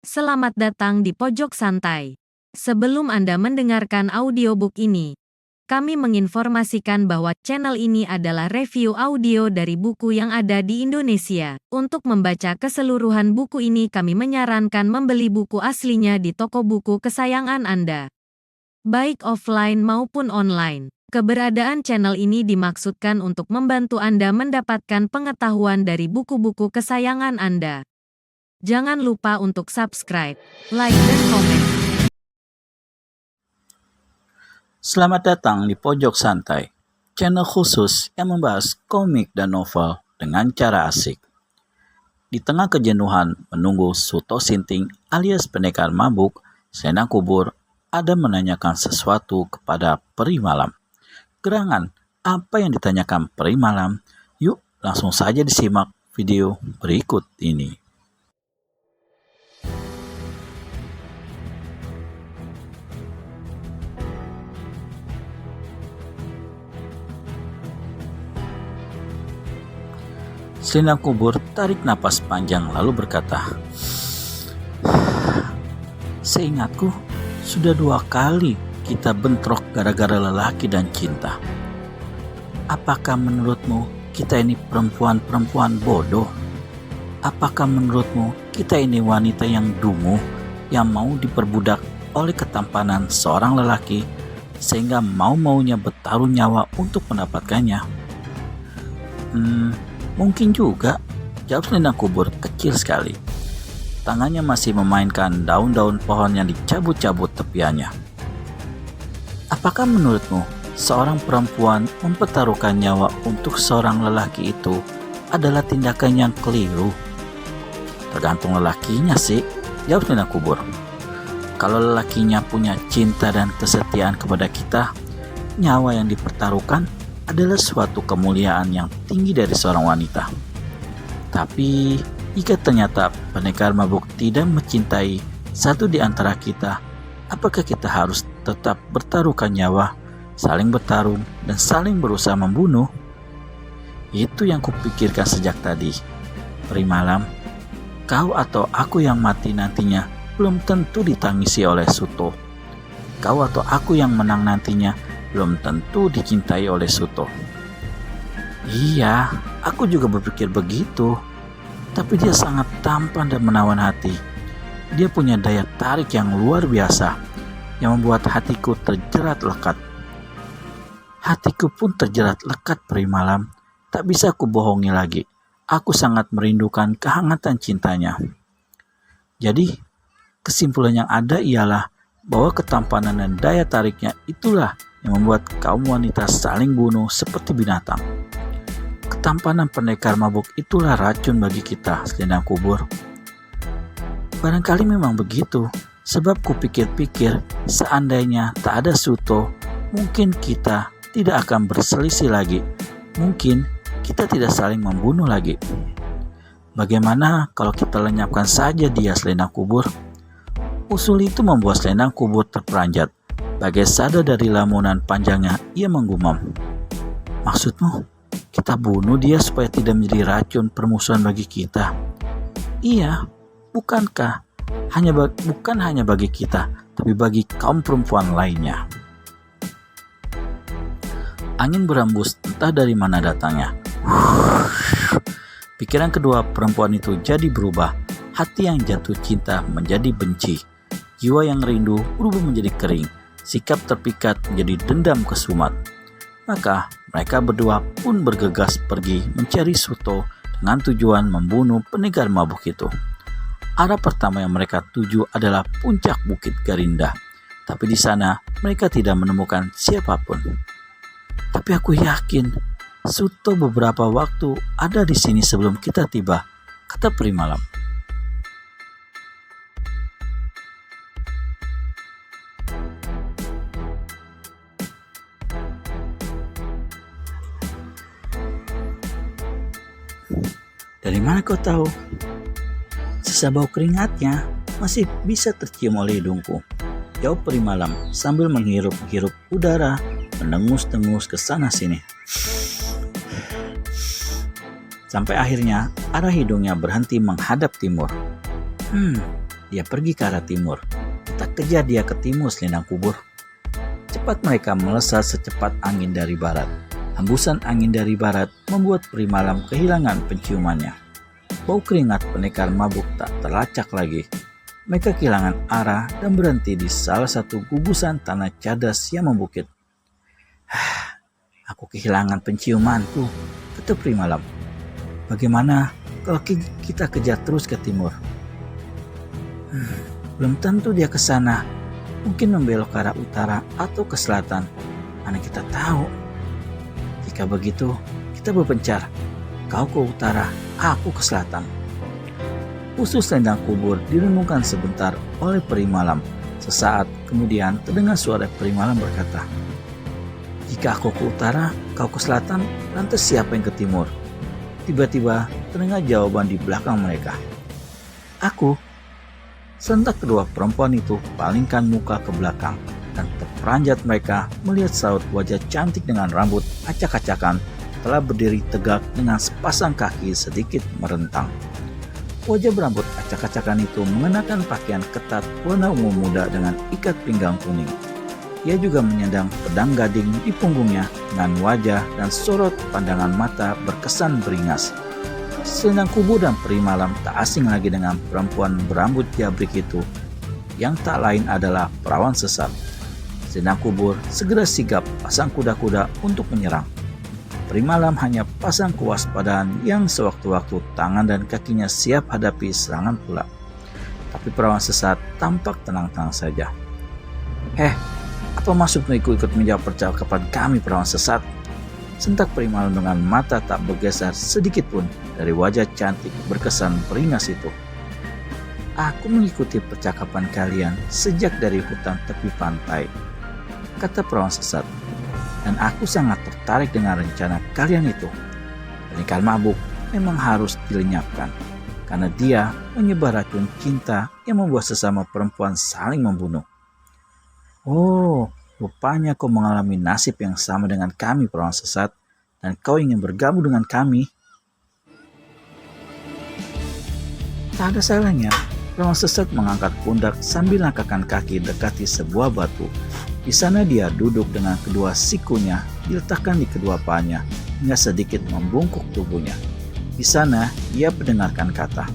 Selamat datang di Pojok Santai. Sebelum Anda mendengarkan audiobook ini, kami menginformasikan bahwa channel ini adalah review audio dari buku yang ada di Indonesia. Untuk membaca keseluruhan buku ini, kami menyarankan membeli buku aslinya di toko buku kesayangan Anda, baik offline maupun online. Keberadaan channel ini dimaksudkan untuk membantu Anda mendapatkan pengetahuan dari buku-buku kesayangan Anda. Jangan lupa untuk subscribe, like, dan komen. Selamat datang di Pojok Santai, channel khusus yang membahas komik dan novel dengan cara asik. Di tengah kejenuhan menunggu Suto Sinting alias pendekar mabuk, Selendang Kubur ada menanyakan sesuatu kepada peri malam. Gerangan, apa yang ditanyakan peri malam? Yuk langsung saja disimak video berikut ini. Selendang Kubur tarik napas panjang lalu berkata, "Seingatku, sudah 2 kali kita bentrok gara-gara lelaki dan cinta. Apakah menurutmu kita ini perempuan-perempuan bodoh? Apakah menurutmu kita ini wanita yang dungu, yang mau diperbudak oleh ketampanan seorang lelaki sehingga mau-maunya bertaruh nyawa untuk mendapatkannya?" Mungkin juga, jawab Selendang Kubur kecil sekali. Tangannya masih memainkan daun-daun pohon yang dicabut-cabut tepiannya. Apakah menurutmu seorang perempuan mempertaruhkan nyawa untuk seorang lelaki itu adalah tindakan yang keliru? Tergantung lelakinya sih, jawab Selendang Kubur. Kalau lelakinya punya cinta dan kesetiaan kepada kita, nyawa yang dipertaruhkan adalah suatu kemuliaan yang tinggi dari seorang wanita. Tapi jika ternyata pendekar mabuk tidak mencintai satu di antara kita, apakah kita harus tetap bertaruhkan nyawa, saling bertarung, dan saling berusaha membunuh? Itu yang kupikirkan sejak tadi. Peri malam, kau atau aku yang mati nantinya belum tentu ditangisi oleh Suto. Kau atau aku yang menang nantinya belum tentu dicintai oleh Suto. Iya, aku juga berpikir begitu. Tapi dia sangat tampan dan menawan hati. Dia punya daya tarik yang luar biasa, yang membuat hatiku terjerat lekat. Hatiku pun terjerat lekat peri malam. Tak bisa aku bohongi lagi. Aku sangat merindukan kehangatan cintanya. Jadi, kesimpulan yang ada ialah bahwa ketampanan dan daya tariknya itulah yang membuat kaum wanita saling bunuh seperti binatang. Ketampanan pendekar mabuk itulah racun bagi kita, Selendang Kubur. Barangkali memang begitu, sebab kupikir-pikir seandainya tak ada Suto, mungkin kita tidak akan berselisih lagi. Mungkin kita tidak saling membunuh lagi. Bagaimana kalau kita lenyapkan saja dia, Selendang Kubur? Usul itu membuat Selendang Kubur terperanjat. Bagai sadar dari lamunan panjangnya, ia menggumam. Maksudmu, kita bunuh dia supaya tidak menjadi racun permusuhan bagi kita? Iya, bukankah? Bukan hanya bagi kita, tapi bagi kaum perempuan lainnya. Angin berambus entah dari mana datangnya. Pikiran kedua perempuan itu jadi berubah. Hati yang jatuh cinta menjadi benci. Jiwa yang rindu berubah menjadi kering. Sikap terpikat menjadi dendam kesumat. Maka mereka berdua pun bergegas pergi mencari Suto dengan tujuan membunuh pendekar mabuk itu. Arah pertama yang mereka tuju adalah puncak Bukit Garinda. Tapi di sana mereka tidak menemukan siapapun. Tapi aku yakin Suto beberapa waktu ada di sini sebelum kita tiba, kata peri malam. Dari mana kau tahu? Sisa bau keringatnya masih bisa tercium oleh hidungku, jawab peri malam sambil menghirup-hirup udara, mendengus-dengus ke sana sini. Sampai akhirnya arah hidungnya berhenti menghadap timur. Dia pergi ke arah timur. Kita kejar dia ke timur, selendang kubur. Cepat mereka melesat secepat angin dari barat. Hembusan angin dari barat membuat peri malam kehilangan penciumannya. Bau keringat pendekar mabuk tak terlacak lagi. Mereka kehilangan arah dan berhenti di salah satu gugusan tanah cadas yang membukit. Aku kehilangan penciumanku, kata peri malam. Bagaimana kalau kita kejar terus ke timur? Belum tentu dia ke sana. Mungkin membelok ke arah utara atau ke selatan. Mana kita tahu. Jika begitu, kita berpencar. Kau ke utara, aku ke selatan. Usus selendang kubur direnungkan sebentar oleh peri malam. Sesaat kemudian terdengar suara peri malam berkata, "Jika aku ke utara, kau ke selatan, lantas siapa yang ke timur?" Tiba-tiba terdengar jawaban di belakang mereka. "Aku." Sentak kedua perempuan itu palingkan muka ke belakang dan terperanjat mereka melihat saut wajah cantik dengan rambut acak-acakan telah berdiri tegak dengan sepasang kaki sedikit merentang. Wajah berambut acak-acakan itu mengenakan pakaian ketat warna ungu muda dengan ikat pinggang kuning. Ia juga menyandang pedang gading di punggungnya dengan wajah dan sorot pandangan mata berkesan beringas. Selendang kubur dan peri malam tak asing lagi dengan perempuan berambut jabrik itu, yang tak lain adalah perawan sesat. Selendang kubur segera sigap pasang kuda-kuda untuk menyerang. Peri malam hanya pasang kewaspadaan yang sewaktu-waktu tangan dan kakinya siap hadapi serangan pula. Tapi perawan sesat tampak tenang-tenang saja. Apa maksudmu ikut menjawab percakapan kami, perawan sesat?" Sentak peri malam dengan mata tak bergeser sedikit pun dari wajah cantik berkesan beringas itu. "Aku mengikuti percakapan kalian sejak dari hutan tepi pantai," kata perawan sesat. "Dan aku sangat tertarik dengan rencana kalian itu. Pendekar mabuk memang harus dilenyapkan, karena dia menyebar racun cinta yang membuat sesama perempuan saling membunuh." "Oh, rupanya kau mengalami nasib yang sama dengan kami, perawan sesat, dan kau ingin bergabung dengan kami." Tak ada salahnya, perawan sesat mengangkat pundak sambil langkahkan kaki dekati sebuah batu. Di sana dia duduk dengan kedua sikunya diletakkan di kedua pahanya hingga sedikit membungkuk tubuhnya. Di sana ia mendengarkan kata,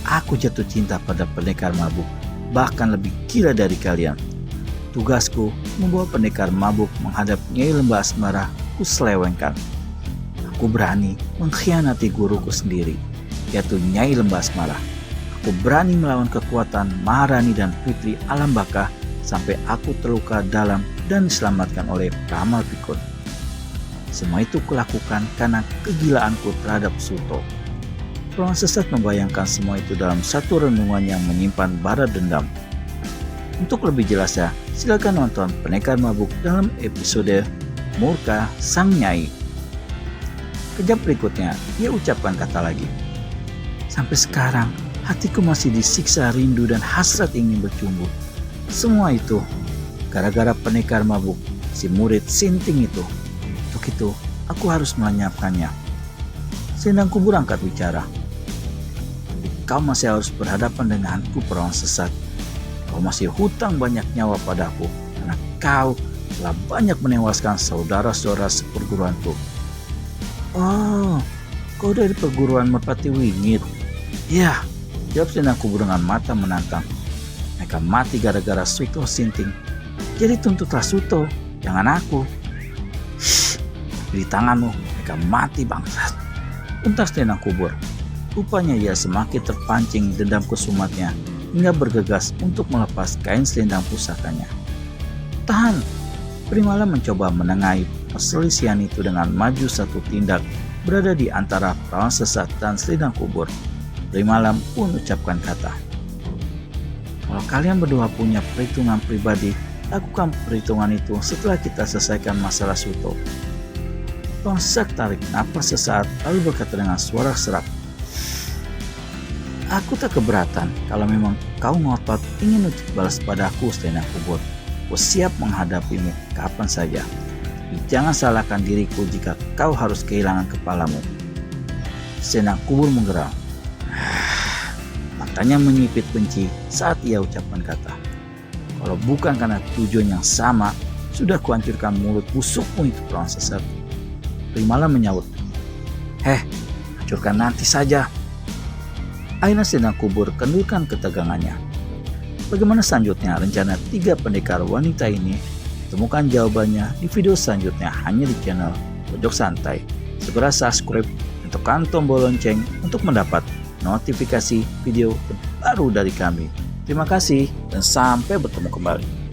"Aku jatuh cinta pada pendekar mabuk, bahkan lebih gila dari kalian. Tugasku membawa pendekar mabuk menghadap Nyai Lembah Asmara kuselewengkan. Aku berani mengkhianati guruku sendiri, yaitu Nyai Lembah Asmara. Aku berani melawan kekuatan Maharani dan Putri Alam Baka sampai aku terluka dalam dan diselamatkan oleh Pramal Pikun. Semua itu kulakukan karena kegilaanku terhadap Suto." Perawan sesat membayangkan semua itu dalam satu renungan yang menyimpan bara dendam. Untuk lebih jelasnya, silakan nonton Pendekar Mabuk dalam episode Murka Sang Nyai. Kejap berikutnya, ia ucapkan kata lagi, "Sampai sekarang, hatiku masih disiksa rindu dan hasrat ingin bercumbu. Semua itu gara-gara pendekar mabuk, si murid Sinting itu. Untuk itu, aku harus melenyapkannya." Selendang kubur angkat bicara, "Tapi kau masih harus berhadapan denganku, perawan sesat. Kau masih hutang banyak nyawa padaku, karena kau telah banyak menewaskan saudara-saudara seperguruanku." "Oh, kau dari perguruan Merpati Wingit?" "Ya," jawab selendang kubur dengan mata menantang. "Mereka mati gara-gara Suto Sinting. Jadi tuntutlah Suto, jangan aku." "Di tanganmu, mereka mati bangsat," untas selendang kubur. Rupanya ia semakin terpancing dendam kesumatnya hingga bergegas untuk melepas kain selendang pusakanya. "Tahan!" Peri malam mencoba menengahi perselisihan itu dengan maju satu tindak berada di antara perawan sesat dan selendang kubur. Peri malam pun ucapkan kata, "Kalau kalian berdua punya perhitungan pribadi, lakukan perhitungan itu setelah kita selesaikan masalah Suto." Perawan sesat tarik napas sesaat lalu berkata dengan suara serak, "Aku tak keberatan kalau memang kau ngotot ingin balas padaku, selendang kubur. Aku siap menghadapimu kapan saja. Tapi jangan salahkan diriku jika kau harus kehilangan kepalamu." Selendang kubur menggeram, Matanya menyipit benci saat ia ucapkan kata, "Kalau bukan karena tujuan yang sama, sudah kuhancurkan mulut busukmu itu orang sesat." Primala menyaut, hancurkan nanti saja." Aina sedang kubur kendurkan ketegangannya. Bagaimana selanjutnya rencana 3 pendekar wanita ini? Temukan jawabannya di video selanjutnya hanya di channel Pojok Santai. Segera subscribe dan tekan tombol lonceng untuk mendapat notifikasi video terbaru dari kami. Terima kasih dan sampai bertemu kembali.